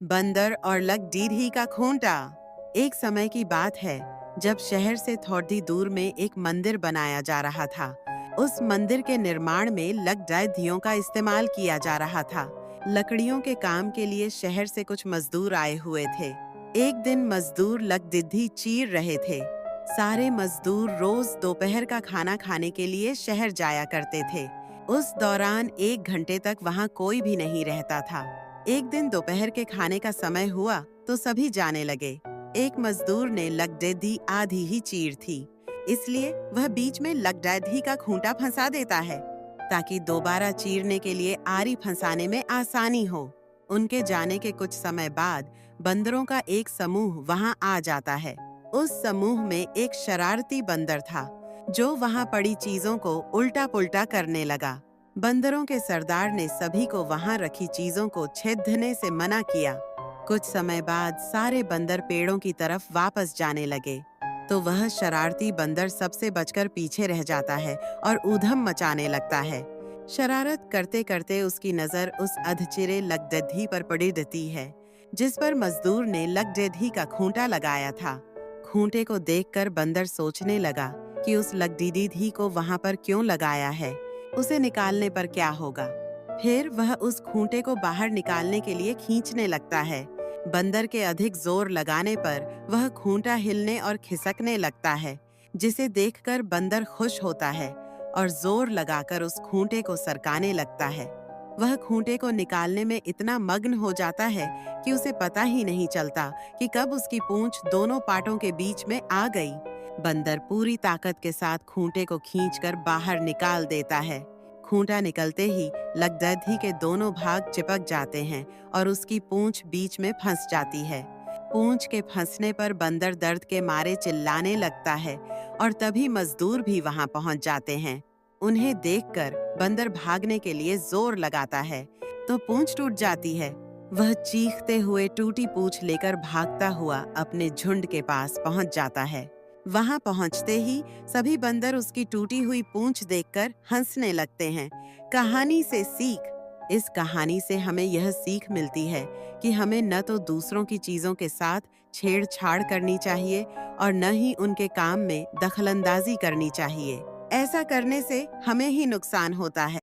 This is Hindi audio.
बंदर और लकड़ीधी का खूंटा। एक समय की बात है जब शहर से थोड़ी दूर में एक मंदिर बनाया जा रहा था। उस मंदिर के निर्माण में लकड़ियों का इस्तेमाल किया जा रहा था। लकड़ियों के काम के लिए शहर से कुछ मजदूर आए हुए थे। एक दिन मजदूर लकड़िधी चीर रहे थे। सारे मजदूर रोज दोपहर का खाना खाने के लिए शहर जाया करते थे। उस दौरान 1 घंटे तक वहां कोई भी नहीं रहता था। एक दिन दोपहर के खाने का समय हुआ तो सभी जाने लगे। एक मजदूर ने लकड़िधी आधी ही चीर थी, इसलिए वह बीच में लकड़िधी का खूंटा फंसा देता है ताकि दोबारा चीरने के लिए आरी फंसाने में आसानी हो। उनके जाने के कुछ समय बाद बंदरों का एक समूह वहां आ जाता है। उस समूह में एक शरारती बंदर था जो वहां पड़ी चीजों को उल्टा पुल्टा करने लगा। बंदरों के सरदार ने सभी को वहां रखी चीजों को छेदने से मना किया। कुछ समय बाद सारे बंदर पेड़ों की तरफ वापस जाने लगे तो वह शरारती बंदर सबसे बचकर पीछे रह जाता है और ऊधम मचाने लगता है। शरारत करते करते उसकी नजर उस अधचिरे लकड़िधी पर पड़ी रहती है जिस पर मजदूर ने लकड़िधी का खूंटा लगाया था। खूंटे को देखकर बंदर सोचने लगा कि उस लकड़िधी को वहां पर क्यों लगाया है, उसे निकालने पर क्या होगा। फिर वह उस खूंटे को बाहर निकालने के लिए खींचने लगता है। बंदर के अधिक जोर लगाने पर वह खूंटा हिलने और खिसकने लगता है, जिसे देखकर बंदर खुश होता है और जोर लगाकर उस खूंटे को सरकाने लगता है। वह खूंटे को निकालने में इतना मग्न हो जाता है कि उसे पता ही नहीं चलता कि कब उसकी पूंछ दोनों पाटों के बीच में आ गई। बंदर पूरी ताकत के साथ खूंटे को खींचकर बाहर निकाल देता है। खूंटा निकलते ही लकड़िधी के दोनों भाग चिपक जाते हैं और उसकी पूंछ बीच में फंस जाती है। पूंछ के फंसने पर बंदर दर्द के मारे चिल्लाने लगता है और तभी मजदूर भी वहां पहुंच जाते हैं। उन्हें देखकर बंदर भागने के लिए जोर लगाता है तो पूंछ टूट जाती है। वह चीखते हुए टूटी पूंछ लेकर भागता हुआ अपने झुंड के पास पहुंच जाता है। वहां पहुंचते ही सभी बंदर उसकी टूटी हुई पूंछ देखकर हंसने लगते हैं। कहानी से सीख। इस कहानी से हमें यह सीख मिलती है कि हमें न तो दूसरों की चीजों के साथ छेड़छाड़ करनी चाहिए और न ही उनके काम में दखलंदाजी करनी चाहिए। ऐसा करने से हमें ही नुकसान होता है।